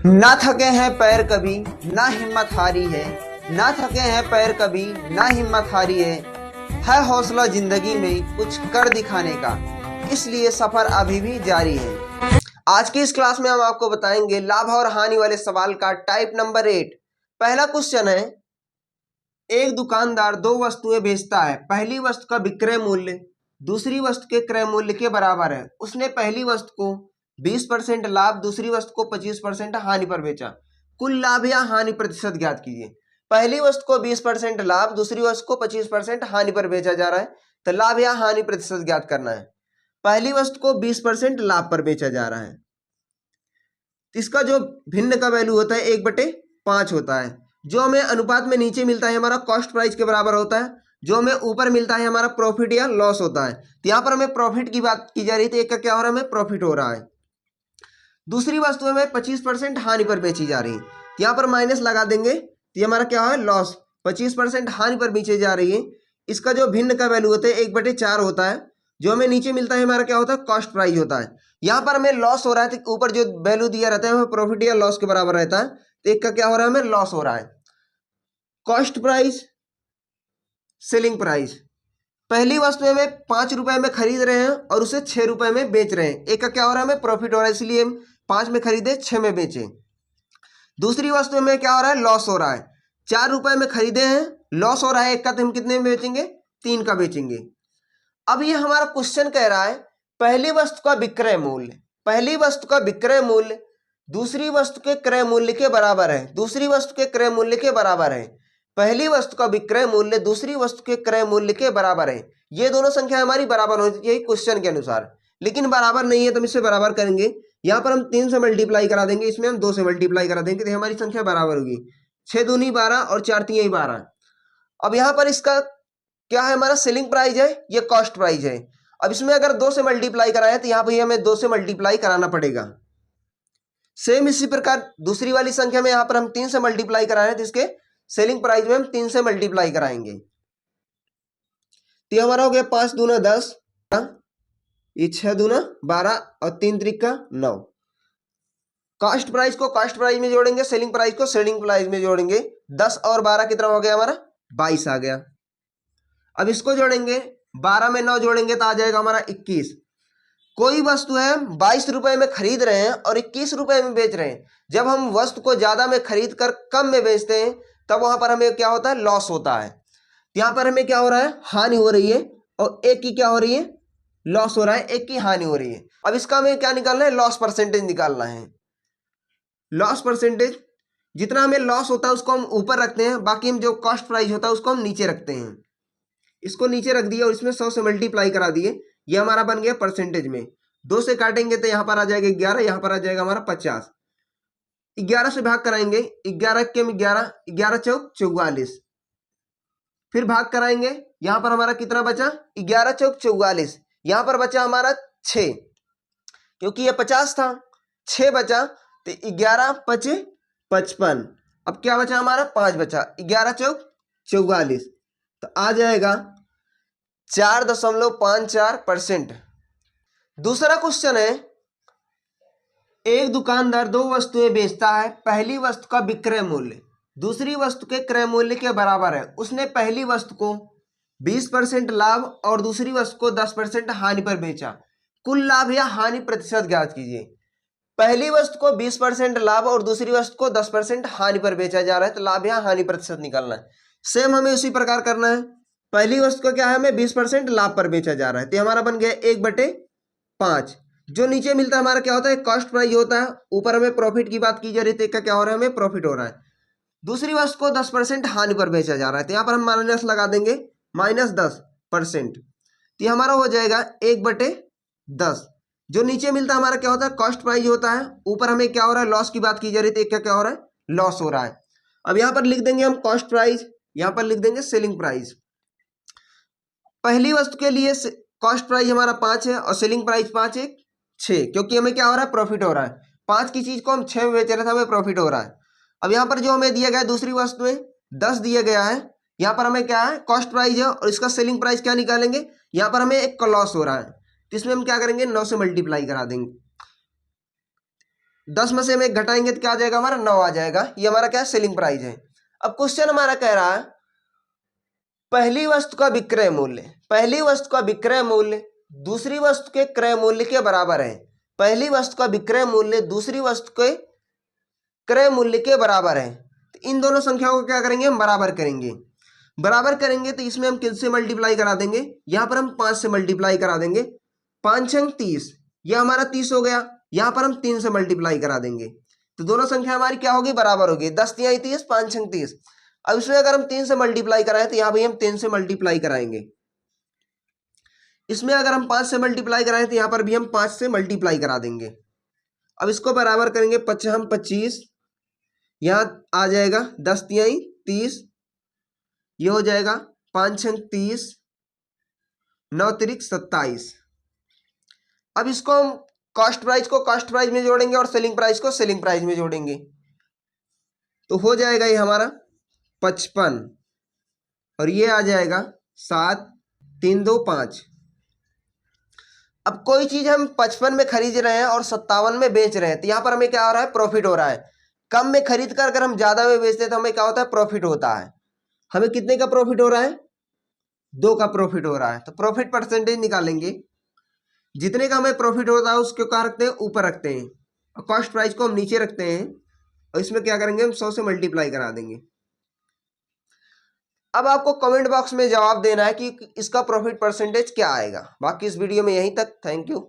ना थके हैं पैर कभी, ना हिम्मत हारी है। ना थके हैं पैर कभी, ना हिम्मत हारी है हौसला जिंदगी में कुछ कर दिखाने का, इसलिए सफर अभी भी जारी है। आज की इस क्लास में हम आपको बताएंगे लाभ और हानि वाले सवाल का टाइप नंबर 8। पहला क्वेश्चन है, एक दुकानदार दो वस्तुएं बेचता है। पहली वस्तु का विक्रय मूल्य दूसरी वस्तु के क्रय मूल्य के बराबर है। उसने पहली वस्तु को 20% लाभ, दूसरी वस्तु को 25% हानि पर बेचा। कुल लाभ या हानि प्रतिशत ज्ञात कीजिए। पहली वस्तु को 20% लाभ, दूसरी वस्तु को 25% हानि पर बेचा जा रहा है, तो लाभ या हानि प्रतिशत ज्ञात करना है। पहली वस्तु को 20% लाभ पर बेचा जा रहा है, इसका जो भिन्न का वैल्यू होता है 1/5 होता है। जो हमें अनुपात में नीचे मिलता है हमारा कॉस्ट प्राइस के बराबर होता है, जो हमें ऊपर मिलता है हमारा प्रॉफिट या लॉस होता है। तो यहाँ पर हमें प्रॉफिट की बात की जा रही थी, एक का क्या हो रहा है, हमें प्रॉफिट हो रहा है। दूसरी वस्तु हमें 25% हानि पर बेची जा रही है, तो यहाँ पर माइनस लगा देंगे, तो हमारा क्या है, लॉस। 25% हानि पर बेची जा रही है, इसका जो भिन्न का वैल्यू होता है 1/4 होता है। जो हमें नीचे मिलता है हमारा क्या होता है, कॉस्ट प्राइस होता है। यहाँ पर हमें लॉस हो रहा है, तो ऊपर जो वैल्यू दिया रहता है हमें प्रॉफिट या लॉस के बराबर रहता है, तो एक का क्या हो रहा है, हमें लॉस हो रहा है। Cost price, selling price. पहली वस्तु हमें 5 रुपए में खरीद रहे हैं और उसे 6 रुपए में बेच रहे हैं, एक का क्या हो रहा है, हमें प्रॉफिट हो रहा है, इसलिए हम 5 में खरीदे 6 में बेचे। दूसरी वस्तु में क्या हो रहा है, लॉस हो रहा है। 4 रुपए में खरीदे हैं, लॉस हो रहा है एक का, तो हम कितने में बेचेंगे, 3 का बेचेंगे। अब ये हमारा क्वेश्चन कह रहा है पहली वस्तु का विक्रय मूल्य, पहली वस्तु का विक्रय मूल्य दूसरी वस्तु के क्रय मूल्य के बराबर है, दूसरी वस्तु के क्रय मूल्य के बराबर है। पहली वस्तु का विक्रय मूल्य दूसरी वस्तु के क्रय मूल्य के बराबर है। ये दोनों संख्या हमारी बराबर होनी चाहिए क्वेश्चन के अनुसार, लेकिन बराबर नहीं है तो हम इसे बराबर करेंगे। यहाँ पर हम 3 से मल्टीप्लाई करा देंगे, इसमें हम 2 से मल्टीप्लाई करा देंगे, तो हमारी संख्या बराबर होगी। 6 दूनी 12 और 4 तीन 12। अब यहाँ पर इसका क्या है, हमारा सेलिंग प्राइस है, ये कॉस्ट प्राइस है। अब इसमें अगर 2 से मल्टीप्लाई कराए तो यहाँ पर हमें 2 से मल्टीप्लाई कराना पड़ेगा। सेम इसी प्रकार दूसरी वाली संख्या में यहाँ पर हम 3 से मल्टीप्लाई कराए तो इसके सेलिंग प्राइस में हम 3 से मल्टीप्लाई कराएंगे, तो हमारा हो गया 5 दूना 10, ये 6 दूना 12 और 3 त्रिका 9। कॉस्ट प्राइस को कॉस्ट प्राइस में जोड़ेंगे, सेलिंग प्राइस को सेलिंग प्राइस में जोड़ेंगे। 10 और 12 कितना हो गया हमारा, 22 आ गया। अब इसको जोड़ेंगे, 12 में 9 जोड़ेंगे तो आ जाएगा हमारा 21। कोई वस्तु है 22 रुपए में खरीद रहे हैं और 21 रुपए में बेच रहे हैं। जब हम वस्तु को ज्यादा में खरीद कर कम में बेचते हैं तब वहां पर हमें क्या होता है, लॉस होता है। यहाँ पर हमें क्या हो रहा है, हानि हो रही है, और एक की क्या हो रही है, लॉस हो रहा है, एक की हानि हो रही है। अब इसका हमें क्या निकालना है, लॉस परसेंटेज निकालना है। लॉस परसेंटेज, जितना हमें लॉस होता है उसको हम ऊपर रखते हैं, बाकी हम जो कॉस्ट प्राइस होता है उसको हम नीचे रखते हैं। इसको नीचे रख दिया और इसमें 100 से मल्टीप्लाई करा दिए, ये हमारा बन गया परसेंटेज में। 2 से काटेंगे तो यहाँ पर आ जाएगा 11, यहाँ पर आ जाएगा हमारा 50। 11 से भाग कराएंगे, 11 के 11, 11 चौक 44। फिर भाग कराएंगे, यहाँ पर हमारा कितना बचा, 11 चौक 44। यहाँ पर बचा हमारा 6, क्योंकि ये 50 था, 6 बचा, तो 11 5 55। अब क्या बचा हमारा, 5 बचा, 11 चौक 44, तो आ जाएगा 4.54%। दूसरा क्वेश्चन है, एक दुकानदार दो वस्तुएं बेचता है। पहली वस्तु का विक्रय मूल्य दूसरी वस्तु के क्रय मूल्य के बराबर है। उसने पहली वस्तु को 20% लाभ और दूसरी वस्तु को 10% हानि पर बेचा। कुल लाभ या हानि प्रतिशत ज्ञात कीजिए। पहली वस्तु को 20% लाभ और दूसरी वस्तु को 10% हानि पर बेचा जा रहा है, तो लाभ या हानि प्रतिशत निकालना है। सेम हमें उसी प्रकार करना है। पहली वस्तु को क्या है, हमें 20% लाभ पर बेचा जा रहा है, तो हमारा बन गया 1/5। जो नीचे मिलता है हमारा क्या होता है, कॉस्ट प्राइस होता है। ऊपर हमें प्रॉफिट की बात की जा रही है, तो क्या हो रहा है, हमें प्रॉफिट हो रहा है। दूसरी वस्तु को 10% हानि पर बेचा जा रहा है, तो यहाँ पर हम माइनस लगा देंगे, -10%, तो हमारा हो जाएगा 1/10। जो नीचे मिलता है हमारा क्या होता है, कॉस्ट प्राइस होता है। ऊपर हमें क्या हो रहा है, लॉस की बात की जा रही थी, क्या हो रहा है, लॉस हो रहा है। अब यहाँ पर लिख देंगे हम कॉस्ट प्राइस, यहाँ पर लिख देंगे सेलिंग प्राइस। पहली वस्तु के लिए कॉस्ट प्राइस हमारा 5 है और सेलिंग प्राइस 5 है 6, क्योंकि हमें क्या हो रहा है, प्रॉफिट हो रहा है। 5 की चीज को हम 6 में बेच रहे थे, हमें प्रॉफिट हो रहा है। अब यहाँ पर जो हमें दिया गया है दूसरी वस्तु में 10 दिया गया है, यहाँ पर हमें क्या है, कॉस्ट प्राइस है और इसका सेलिंग प्राइस क्या निकालेंगे, यहाँ पर हमें एक का लॉस हो रहा है, तो इसमें हम क्या करेंगे, 9 से मल्टीप्लाई करा देंगे। 10 में से हम 1 घटाएंगे तो क्या आ जाएगा हमारा 9 आ जाएगा। ये हमारा क्या है सेलिंग प्राइस है। अब क्वेश्चन हमारा कह रहा है पहली वस्तु का विक्रय मूल्य, पहली वस्तु का विक्रय मूल्य दूसरी वस्तु के क्रय मूल्य के बराबर है। पहली वस्तु का विक्रय मूल्य दूसरी वस्तु के क्रय मूल्य के बराबर है। तो इन दोनों संख्याओं को क्या करेंगे हम बराबर करेंगे। बराबर करेंगे तो इसमें हम किससे मल्टीप्लाई करा देंगे, यहां पर हम 5 से मल्टीप्लाई करा देंगे। 5 छंग 30, यह हमारा 30 हो गया। यहां पर हम 3 से मल्टीप्लाई करा देंगे तो दोनों संख्या हमारी क्या होगी बराबर होगी। 10 तिहाई 30, 5 छंग 30। अब इसमें अगर हम 3 से मल्टीप्लाई कराएं तो यहां भी हम 3 से मल्टीप्लाई कराएंगे। इसमें अगर हम 5 से मल्टीप्लाई कराएं तो यहां पर भी हम 5 से मल्टीप्लाई करा देंगे। अब इसको बराबर करेंगे 5 हम 25, यहां आ जाएगा 10 तिहाई 30, ये हो जाएगा 5 छंग 30, 9 तिरिक 27। अब इसको हम कॉस्ट प्राइस को कॉस्ट प्राइस में जोड़ेंगे और सेलिंग प्राइस को सेलिंग प्राइस में जोड़ेंगे तो हो जाएगा ये हमारा 55 और ये आ जाएगा 7, 3 2 5। अब कोई चीज हम 55 में खरीद रहे हैं और 57 में बेच रहे हैं तो यहां पर हमें क्या हो रहा है प्रॉफिट हो रहा है। कम में खरीद कर अगर हम ज्यादा में बेचते हैं तो हमें क्या होता है प्रॉफिट होता है। हमें कितने का प्रॉफिट हो रहा है 2 का प्रॉफिट हो रहा है। तो प्रॉफिट परसेंटेज निकालेंगे, जितने का हमें प्रॉफिट होता है उसको क्या रखते हैं ऊपर रखते हैं और कॉस्ट प्राइस को हम नीचे रखते हैं और इसमें क्या करेंगे हम 100 से मल्टीप्लाई करा देंगे। अब आपको कमेंट बॉक्स में जवाब देना है कि इसका प्रॉफिट परसेंटेज क्या आएगा। बाकी इस वीडियो में यहीं तक, थैंक यू।